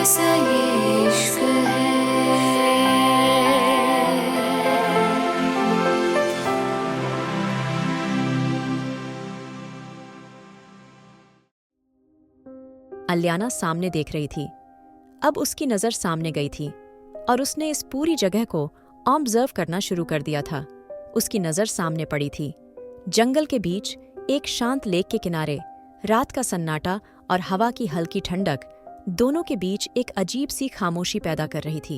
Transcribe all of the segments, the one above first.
कैसा ये इश्क है। अलियाना सामने देख रही थी। अब उसकी नज़र सामने गई थी और उसने इस पूरी जगह को ऑब्जर्व करना शुरू कर दिया था। उसकी नज़र सामने पड़ी थी। जंगल के बीच एक शांत लेक के किनारे रात का सन्नाटा और हवा की हल्की ठंडक दोनों के बीच एक अजीब सी खामोशी पैदा कर रही थी।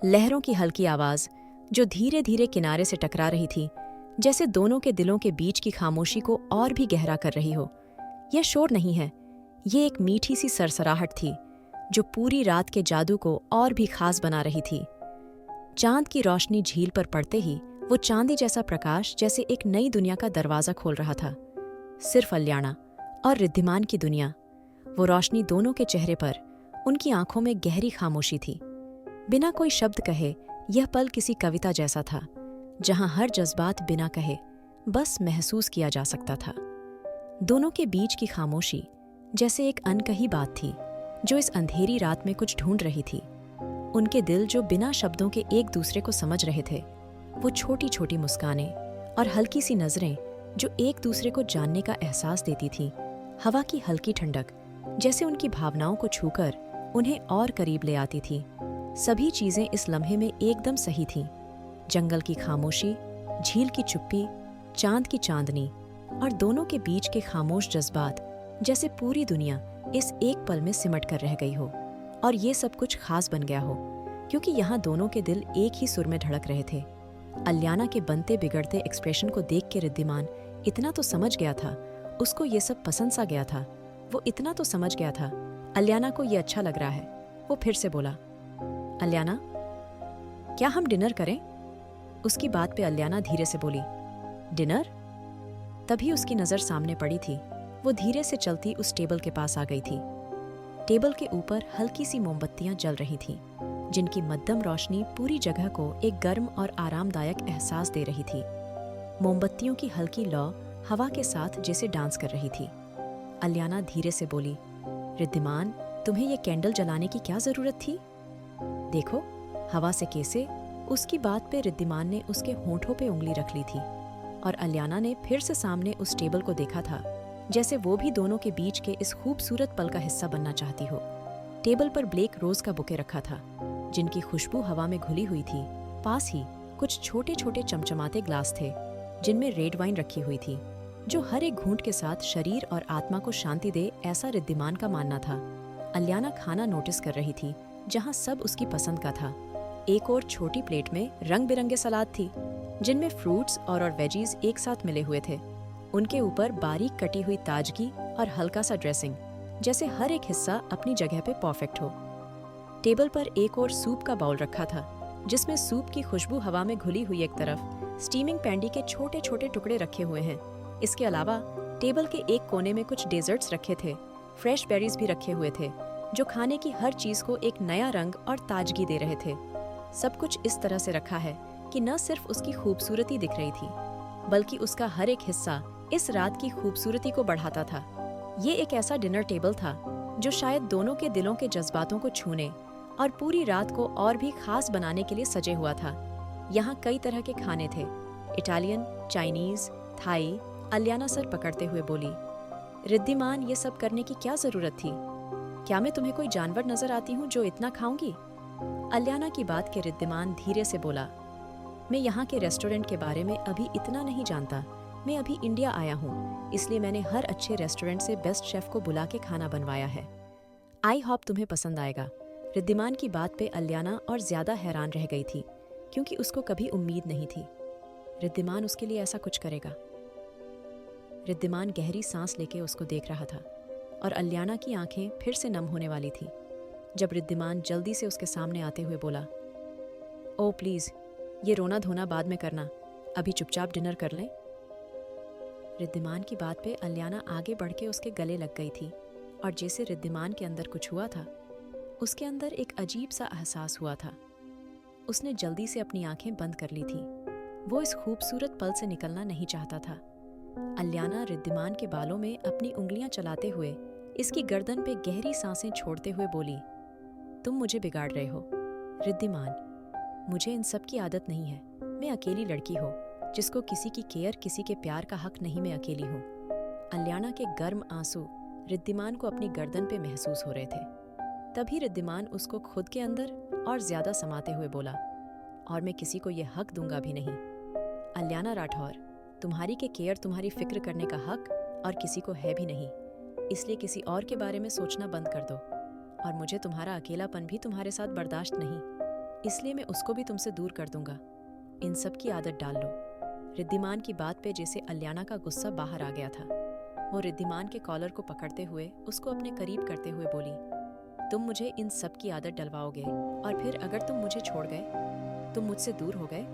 लहरों की हल्की आवाज़ जो धीरे धीरे किनारे से टकरा रही थी, जैसे दोनों के दिलों के बीच की खामोशी को और भी गहरा कर रही हो। यह शोर नहीं है, ये एक मीठी सी सरसराहट थी जो पूरी रात के जादू को और भी खास बना रही थी। चांद की रोशनी झील पर पड़ते ही वो चांदी जैसा प्रकाश जैसे एक नई दुनिया का दरवाजा खोल रहा था। सिर्फ अलियाना और रिद्धिमान की दुनिया। वो रोशनी दोनों के चेहरे पर, उनकी आंखों में गहरी खामोशी थी। बिना कोई शब्द कहे यह पल किसी कविता जैसा था, जहां हर जज्बात बिना कहे बस महसूस किया जा सकता था। दोनों के बीच की खामोशी जैसे एक अनकही बात थी जो इस अंधेरी रात में कुछ ढूंढ रही थी। उनके दिल जो बिना शब्दों के एक दूसरे को समझ रहे थे, वो छोटी छोटी मुस्कानें और हल्की सी नजरें जो एक दूसरे को जानने का एहसास देती थी। हवा की हल्की ठंडक जैसे उनकी भावनाओं को छूकर उन्हें और करीब ले आती थी। सभी चीजें इस लम्हे में एकदम सही थीं। जंगल की खामोशी, झील की चुप्पी, चांद की चांदनी और दोनों के बीच के खामोश जज्बात, जैसे पूरी दुनिया इस एक पल में सिमट कर रह गई हो और ये सब कुछ खास बन गया हो, क्योंकि यहाँ दोनों के दिल एक ही सुर में धड़क रहे थे। अलियाना के बनते बिगड़ते एक्सप्रेशन को देख के रिद्धिमान इतना तो समझ गया था, उसको ये सब पसंद सा गया था। वो इतना तो समझ गया था, अलियाना को ये अच्छा लग रहा है। वो फिर से बोला, अलियाना, क्या हम डिनर करें? उसकी बात पे अलियाना धीरे से बोली, डिनर? तभी उसकी नज़र सामने पड़ी थी। वो धीरे से चलती उस टेबल के पास आ गई थी। टेबल के ऊपर हल्की सी मोमबत्तियां जल रही थीं, जिनकी मध्यम रोशनी पूरी जगह को एक गर्म और आरामदायक एहसास दे रही थी। मोमबत्तियों की हल्की लौ हवा के साथ जैसे डांस कर रही थी। अलियाना धीरे से बोली, रिद्धिमान, तुम्हें ये कैंडल जलाने की क्या जरूरत थी? देखो, हवा से कैसे। उसकी बात पे रिद्धिमान ने उसके होंठों पे उंगली रख ली थी और अलियाना ने फिर से सामने उस टेबल को देखा था, जैसे वो भी दोनों के बीच के इस खूबसूरत पल का हिस्सा बनना चाहती हो। टेबल पर ब्लैक रोज का बुके रखा था, जिनकी खुशबू हवा में घुली हुई थी। पास ही कुछ छोटे छोटे चमचमाते ग्लास थे, जिनमें रेड वाइन रखी हुई थी, जो हर एक घूंट के साथ शरीर और आत्मा को शांति दे, ऐसा रिद्धिमान का मानना था। अलियाना खाना नोटिस कर रही थी, जहाँ सब उसकी पसंद का था। एक और छोटी प्लेट में रंग बिरंगे सलाद थी, जिनमें फ्रूट्स और वेजीज एक साथ मिले हुए थे। उनके ऊपर बारीक कटी हुई ताजगी और हल्का सा ड्रेसिंग, जैसे हर एक हिस्सा अपनी जगह पे परफेक्ट हो। टेबल पर एक और सूप का बाउल रखा था, जिसमें सूप की खुशबू हवा में घुली हुई एक तरफ स्टीमिंग पैंडी के छोटे छोटे टुकड़े रखे हुए हैं। इसके अलावा टेबल के एक कोने में कुछ डेजर्ट्स रखे थे। फ्रेश बेरीज भी रखे हुए थे, जो खाने की हर चीज को एक नया रंग और ताजगी दे रहे थे। सब कुछ इस तरह से रखा है कि न सिर्फ उसकी खूबसूरती दिख रही थी, बल्कि उसका हर एक हिस्सा इस रात की खूबसूरती को बढ़ाता था। ये एक ऐसा डिनर टेबल था जो शायद दोनों के दिलों के जज्बातों को छूने और पूरी रात को और भी खास बनाने के लिए सजे हुआ था। यहाँ कई तरह के खाने थे, इटालियन, चाइनीज, थाई। अलियाना सर पकड़ते हुए बोली, रिद्धिमान, ये सब करने की क्या जरूरत थी? क्या मैं तुम्हें कोई जानवर नजर आती हूँ जो इतना खाऊंगी? अलियाना की बात के रिद्धिमान धीरे से बोला, मैं यहाँ के रेस्टोरेंट के बारे में अभी इतना नहीं जानता। मैं अभी इंडिया आया हूँ, इसलिए मैंने हर अच्छे रेस्टोरेंट से बेस्ट शेफ को बुला के खाना बनवाया है। आई होप तुम्हें पसंद आएगा। रिद्धिमान की बात पे अलियाना और ज्यादा हैरान रह गई थी, क्योंकि उसको कभी उम्मीद नहीं थी रिद्धिमान उसके लिए ऐसा कुछ करेगा। रिद्धिमान गहरी सांस लेके उसको देख रहा था और अलियाना की आंखें फिर से नम होने वाली थी, जब रिद्धिमान जल्दी से उसके सामने आते हुए बोला, ओ प्लीज, ये रोना धोना बाद में करना, अभी चुपचाप डिनर कर लें। रिद्धिमान की बात पे अलियाना आगे बढ़ के उसके गले लग गई थी, और जैसे रिद्धिमान के अंदर कुछ हुआ था, उसके अंदर एक अजीब सा एहसास हुआ था। उसने जल्दी से अपनी आंखें बंद कर ली थी। वो इस खूबसूरत पल से निकलना नहीं चाहता था। अलियाना रिद्धिमान के बालों में अपनी उंगलियां चलाते हुए इसकी गर्दन पे गहरी सांसें छोड़ते हुए बोली, तुम मुझे बिगाड़ रहे हो। रिद्धिमान, मुझे इन सब की आदत नहीं है। मैं अकेली लड़की हूँ जिसको किसी की केयर, किसी के प्यार का हक नहीं। मैं अकेली हूँ। अलियाना के गर्म आंसू रिद्धिमान को अपनी गर्दन पे महसूस हो रहे थे। तभी रिद्धिमान उसको खुद के अंदर और ज्यादा समाते हुए बोला, और मैं किसी को ये हक दूंगा भी नहीं। अलियाना राठौर, तुम्हारी के केयर, तुम्हारी फिक्र करने का हक और किसी को है भी नहीं। इसलिए किसी और के बारे में सोचना बंद कर दो। और मुझे तुम्हारा अकेलापन भी तुम्हारे साथ बर्दाश्त नहीं, इसलिए मैं उसको भी तुमसे दूर कर दूंगा। इन सब की आदत डाल लो। रिद्धिमान की बात पे जैसे अलियाना का गुस्सा बाहर आ गया था। वो रिद्धिमान के कॉलर को पकड़ते हुए उसको अपने करीब करते हुए बोली, तुम मुझे इन सब की आदत डलवाओगे और फिर अगर तुम मुझे छोड़ गए, तुम मुझसे दूर हो गए,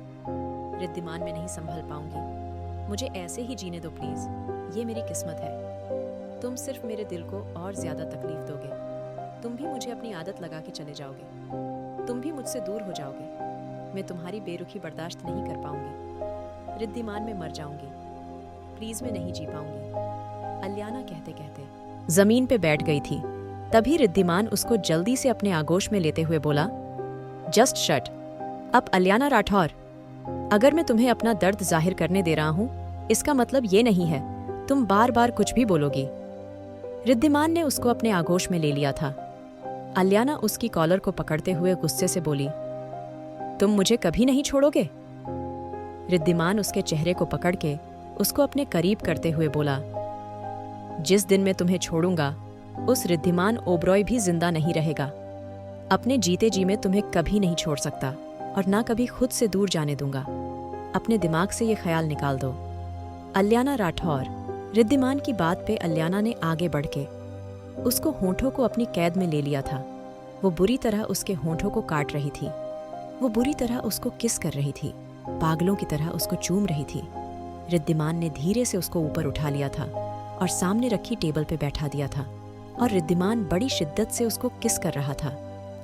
रिद्धिमान मैं नहीं संभल पाऊंगी। मुझे ऐसे ही जीने दो प्लीज। ये मेरी किस्मत है। तुम सिर्फ मेरे दिल को और ज्यादा तकलीफ दोगे। तुम भी मुझे अपनी आदत लगा के चले जाओगे। तुम भी मुझसे दूर हो जाओगे। मैं तुम्हारी बेरुखी बर्दाश्त नहीं कर पाऊंगी। रिद्धिमान मैं मर जाऊंगी। प्लीज मैं नहीं जी पाऊंगी। अलियाना कहते कहते जमीन पे बैठ गई थी। तभी रिद्धिमान उसको जल्दी से अपने आगोश में लेते हुए बोला, जस्ट शट अब अलियाना राठौर। अगर मैं तुम्हें अपना दर्द जाहिर करने दे रहा हूं, इसका मतलब ये नहीं है तुम बार बार कुछ भी बोलोगी। रिद्धिमान ने उसको अपने आगोश में ले लिया था। अलियाना उसकी कॉलर को पकड़ते हुए गुस्से से बोली, तुम मुझे कभी नहीं छोड़ोगे। रिद्धिमान उसके चेहरे को पकड़ के उसको अपने करीब करते हुए बोला, जिस दिन मैं तुम्हें छोड़ूंगा उस रिद्धिमान ओबरॉय भी जिंदा नहीं रहेगा। अपने जीते जी मैं तुम्हें कभी नहीं छोड़ सकता और ना कभी खुद से दूर जाने दूंगा। अपने दिमाग से ये ख्याल निकाल दो। अलियाना राठौर। रिद्धिमान की बात पे अलियाना ने आगे बढ़ के उसको होंठों को अपनी कैद में ले लिया था। वो बुरी तरह उसके होंठों को काट रही थी। वो बुरी तरह उसको किस कर रही थी, पागलों की तरह उसको चूम रही थी। रिद्धिमान ने धीरे से उसको ऊपर उठा लिया था और सामने रखी टेबल पे बैठा दिया था और रिद्धिमान बड़ी शिद्दत से उसको किस कर रहा था।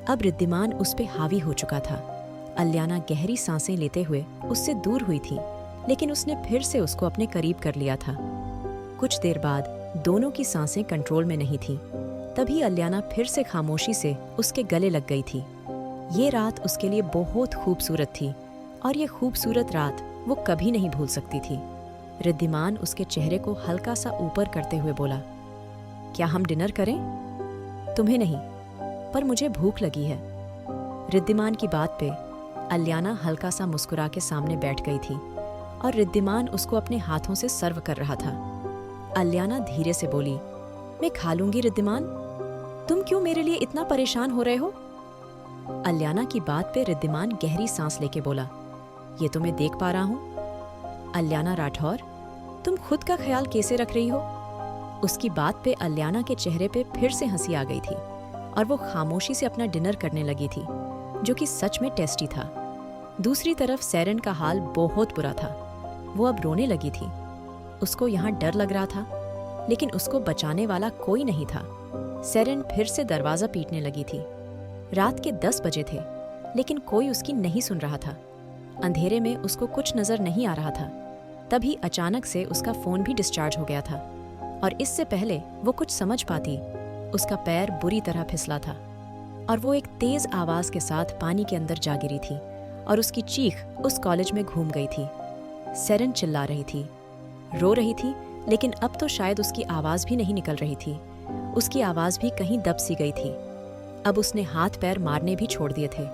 अब रिद्धिमान उस पे हावी हो चुका था। अलियाना गहरी सांसें लेते हुए उससे दूर हुई थी, लेकिन उसने फिर से उसको अपने करीब कर लिया था। कुछ देर बाद दोनों की सांसें कंट्रोल में नहीं थीं। तभी अलियाना फिर से खामोशी से उसके गले लग गई थी। ये रात उसके लिए बहुत खूबसूरत थी और ये खूबसूरत रात वो कभी नहीं भूल सकती थी। रिद्धिमान उसके चेहरे को हल्का सा ऊपर करते हुए बोला, क्या हम डिनर करें? तुम्हें नहीं, पर मुझे भूख लगी है। रिद्धिमान की बात पे अलियाना हल्का सा मुस्कुरा के सामने बैठ गई थी और रिद्धिमान उसको अपने हाथों से सर्व कर रहा था। अलियाना धीरे से बोली, मैं खा लूंगी रिद्धिमान, तुम क्यों मेरे लिए इतना परेशान हो रहे हो? अलियाना की बात पे रिद्धिमान गहरी सांस लेके बोला, ये तो मैं देख पा रहा हूं। अलियाना राठौर, तुम खुद का ख्याल कैसे रख रही हो? उसकी बात पे अलियाना के चेहरे पे फिर से हंसी आ गई थी और वो खामोशी से अपना डिनर करने लगी थी, जो कि सच में टेस्टी था। दूसरी तरफ सेरेन का हाल बहुत बुरा था। वो अब रोने लगी थी। उसको यहाँ डर लग रहा था, लेकिन उसको बचाने वाला कोई नहीं था। सेरेन फिर से दरवाजा पीटने लगी थी। रात के 10 बजे थे, लेकिन कोई उसकी नहीं सुन रहा था। अंधेरे में उसको कुछ नजर नहीं आ रहा था। तभी अचानक से उसका फोन भी डिस्चार्ज हो गया था और इससे पहले वो कुछ समझ पाती, उसका पैर बुरी तरह फिसला था और वो एक तेज आवाज के साथ पानी के अंदर जा गिरी थी और उसकी चीख उस कॉलेज में घूम गई थी। सेरेन चिल्ला रही थी, रो रही थी, लेकिन अब तो शायद उसकी आवाज भी नहीं निकल रही थी। उसकी आवाज भी कहीं दब सी गई थी। अब उसने हाथ पैर मारने भी छोड़ दिए थे,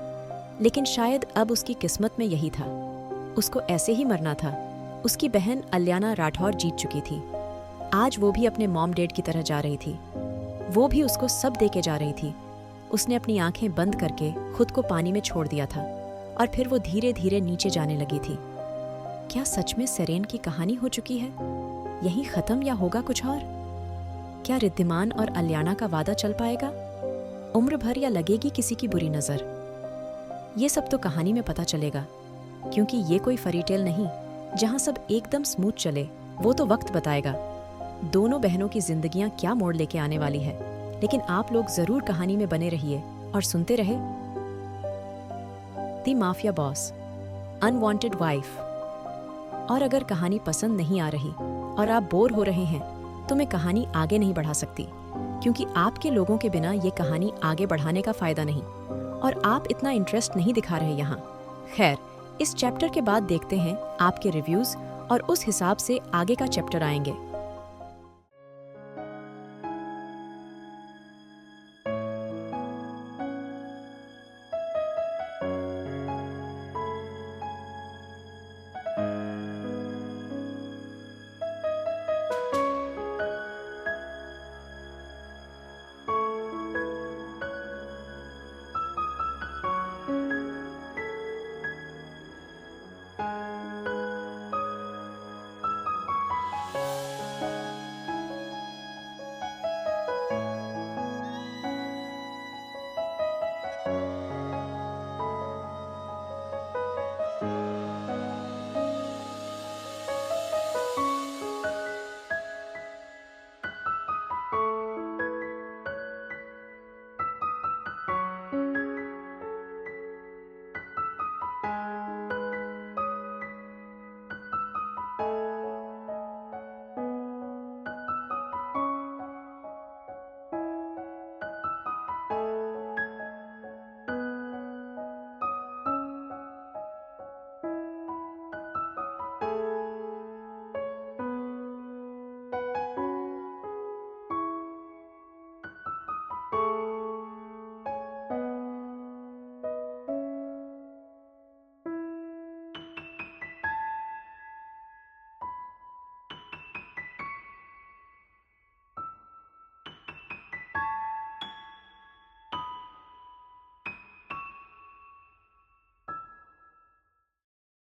लेकिन शायद अब उसकी किस्मत में यही था। उसको ऐसे ही मरना था। उसकी बहन अलियाना राठौर जीत चुकी थी। आज वो भी अपने मॉम डैड की तरह जा रही थी। वो भी उसको सब दे के जा रही थी। उसने अपनी आंखें बंद करके खुद को पानी में छोड़ दिया था और फिर वो धीरे धीरे नीचे जाने लगी थी। क्या सच में सेरेन की कहानी हो चुकी है? यही खत्म या होगा कुछ और? क्या रिद्धिमान और अलियाना का वादा चल पाएगा? उम्र भर या लगेगी किसी की बुरी नजर? ये सब तो कहानी में पता चलेगा, क्योंकि ये कोई फरीटेल नहीं जहां सब एकदम स्मूथ चले। वो तो वक्त बताएगा दोनों बहनों की जिंदगियां क्या मोड़ लेके आने वाली है। लेकिन आप लोग जरूर कहानी में बने रहिए और सुनते रहे। दी माफिया बॉस, अनवांटेड वाइफ। और अगर कहानी पसंद नहीं आ रही और आप बोर हो रहे हैं तो मैं कहानी आगे नहीं बढ़ा सकती, क्योंकि आपके लोगों के बिना ये कहानी आगे बढ़ाने का फायदा नहीं, और आप इतना इंटरेस्ट नहीं दिखा रहे यहाँ। खैर, इस चैप्टर के बाद देखते हैं आपके रिव्यूज़, और उस हिसाब से आगे का चैप्टर आएंगे।